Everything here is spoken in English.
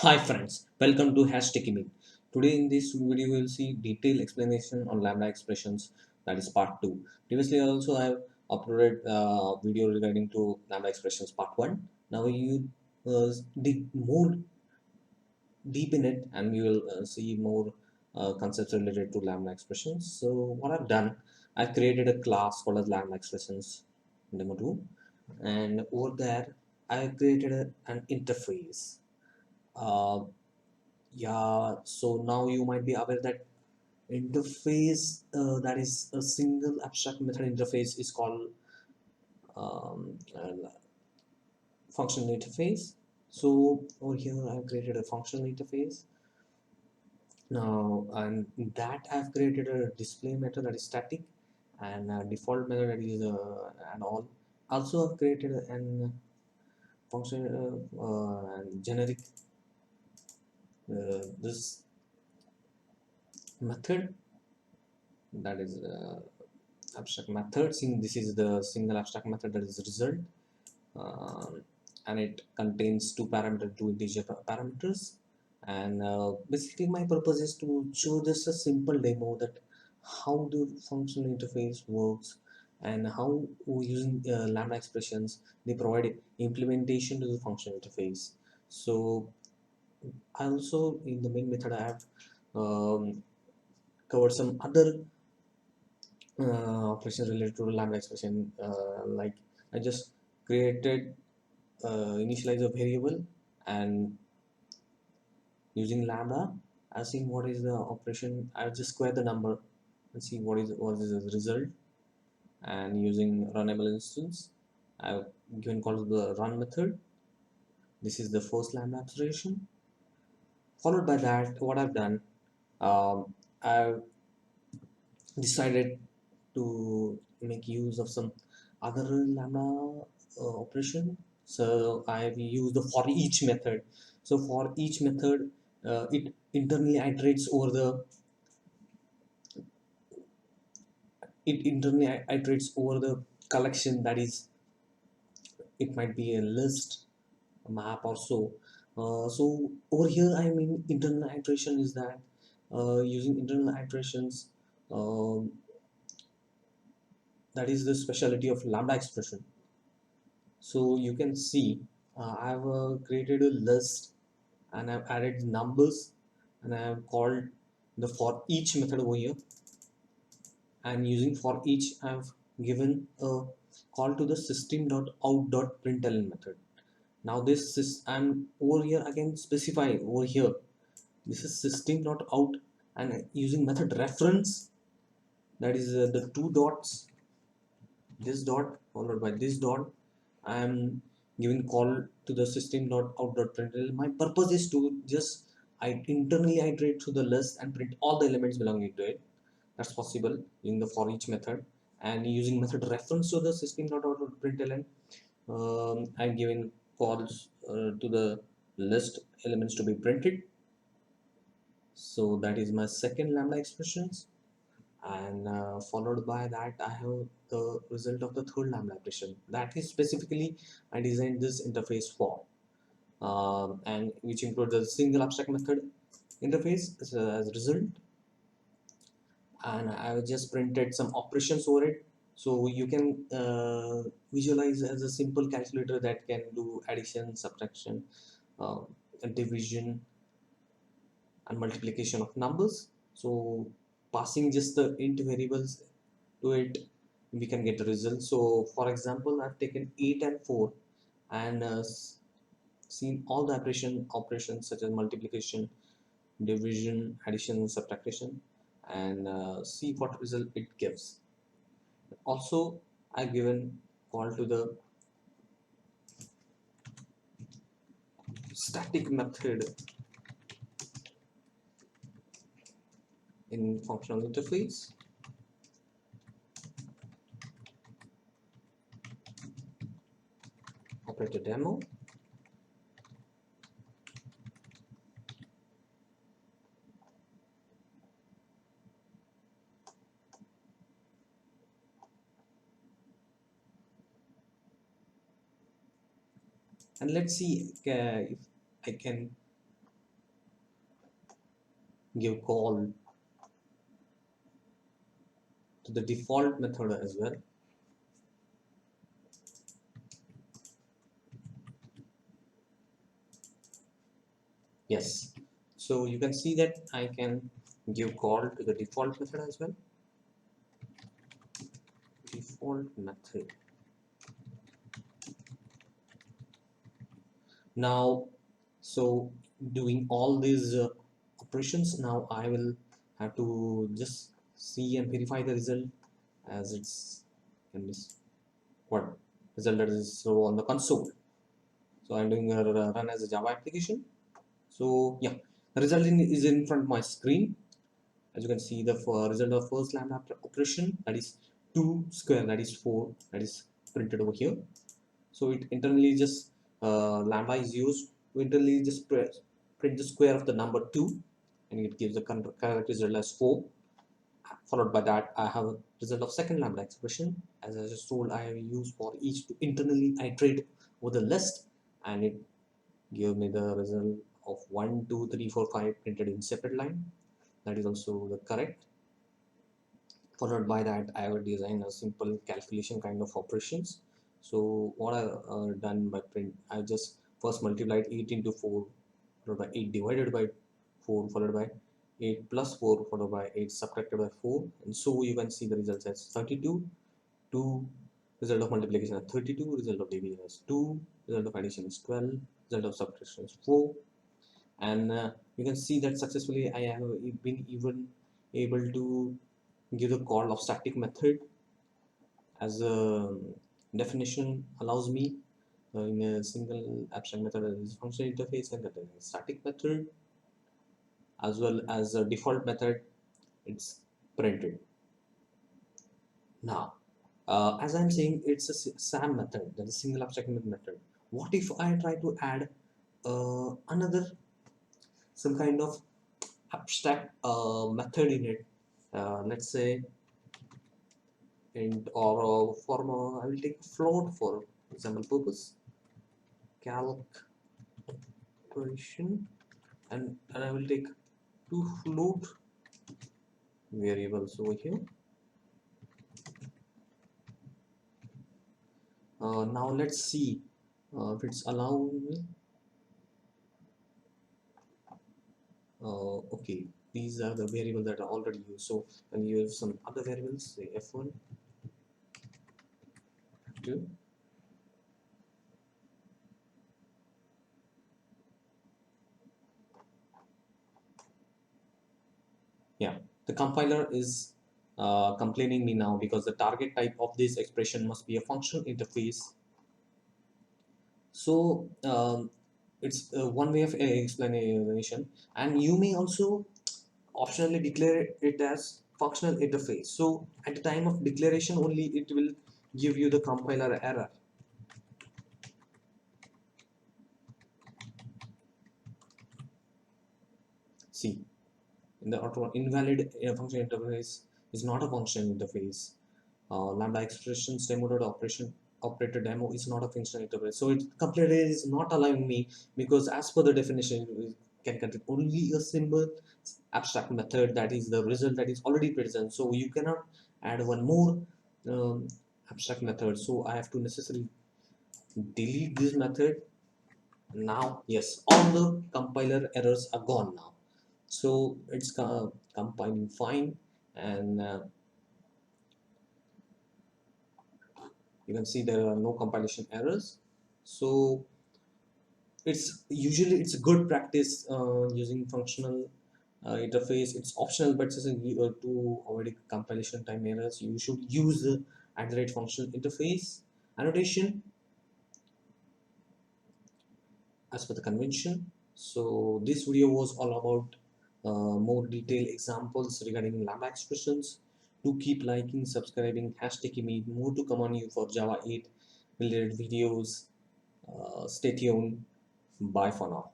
Hi friends, welcome to TechieMit. Today in this video we will see detailed explanation on Lambda expressions, that is part 2. Previously also I have uploaded a video regarding to Lambda expressions part 1. Now you dig more deep in it and you will see more concepts related to Lambda expressions. So what I've done, I've created a class called as Lambda expressions demo 2, and over there I created an interface. Uh, yeah, so now you might be aware that interface, that is a single abstract method interface, is called functional interface. So over here I've created a functional interface now, and in that I've created a display method that is static, and a default method that is and all. Also I've created an function and generic this method, that is abstract method. This is the single abstract method, that is result, um, and it contains two integer parameters. And basically my purpose is to show just a simple demo that how the functional interface works, and how using lambda expressions they provide implementation to the functional interface. So I also, in the main method, I have covered some other operations related to lambda expression, like I just created initialize a variable, and using lambda I've seen what is the operation. I'll just square the number and see what is the result. And using runnable instance, I've given call to the run method. This is the first lambda abstraction. Followed by that, what I've done, I've decided to make use of some other lambda operation. So I've used the for each method. So for each method, it internally iterates over the collection, that is, it might be a list, a map or so. So over here I mean internal iteration is that using internal iterations, um, that is the specialty of lambda expression. So you can see I've created a list, and I've added numbers, and I have called the for each method over here. And using for each I've given a call to the system.out.println method. Now this is, and over here I can specify over here this is system.out, and using method reference, that is the two dots, this dot followed by this dot, I am giving call to the system.out.println. My purpose is to just I internally iterate through the list and print all the elements belonging to it. That's possible using the for each method. And using method reference to the system.out.println, I'm giving calls to the list elements to be printed. So that is my second lambda expressions. And followed by that I have the result of the third lambda operation, that is specifically I designed this interface for, and which includes the single abstract method interface as a result. And I just printed some operations over it, so you can visualize as a simple calculator that can do addition, subtraction, uh, division, and multiplication of numbers. So passing just the int variables to it, we can get the result. So for example, I've taken 8 and 4, and seen all the operations such as multiplication, division, addition, subtraction, and see what result it gives. Also I've given call to the static method in functional interface. Operator demo. And let's see if I can give call to the default method as well. Yes, so you can see that I can give call to the default method as well. Default method. Now, so doing all these operations, now I will have to just see and verify the result as it's in this what result that is so on the console. So I'm doing a run as a Java application. So yeah, the result is in front of my screen. As you can see, the result of first lambda operation, that is 2 square, that is 4, that is printed over here. So it internally just lambda is used to internally just print the square of the number 2, and it gives the correct result as 4. Followed by that, I have a result of second lambda expression. As I just told, I have used for each to internally iterate over the list, and it gave me the result of 1 2 3 4 5 printed in separate line. That is also the correct. Followed by that, I will design a simple calculation kind of operations. So what I done by print, I just first multiplied 8 into 4 followed by 8 divided by 4 followed by 8 plus 4 followed by 8 subtracted by 4, and so you can see the results as 32. 2 result of multiplication is 32, result of division is 2, result of addition is 12, result of subtraction is 4, and you can see that successfully I have been even able to give the call of static method as a definition allows me in a single abstract method as function interface, and that is static method as well as a default method it's printed. Now as I'm saying, it's a SAM method, that is single abstract method. What if I try to add another some kind of abstract method in it, let's say int or I will take float for example purpose, calculation, and I will take two float variables over here. Now let's see if it's allowing me. Okay, these are the variables that are already used, so I'll use some other variables, say f1, f2. Yeah, the compiler is complaining me now because the target type of this expression must be a functional interface. So it's one way of explanation, and you may also optionally declare it as functional interface. So at the time of declaration only, it will give you the compiler error. See, in the auto invalid function interface is not a function interface. Lambda expressions demo.operation operator demo is not a functional interface. So it completely is not allowing me, because as per the definition, we can contain only a simple abstract method, that is the result that is already present. So you cannot add one more um, abstract method. So I have to necessarily delete this method. Now yes, all the compiler errors are gone now. So it's compiling fine, and you can see there are no compilation errors. So it's a good practice using functional interface. It's optional, but to avoid compilation time errors, you should use the functional interface annotation as per the convention. So this video was all about more detailed examples regarding Lambda expressions. Do keep liking, subscribing, #TechieMit. More to come on you for Java 8 related videos. Stay tuned. Bye for now.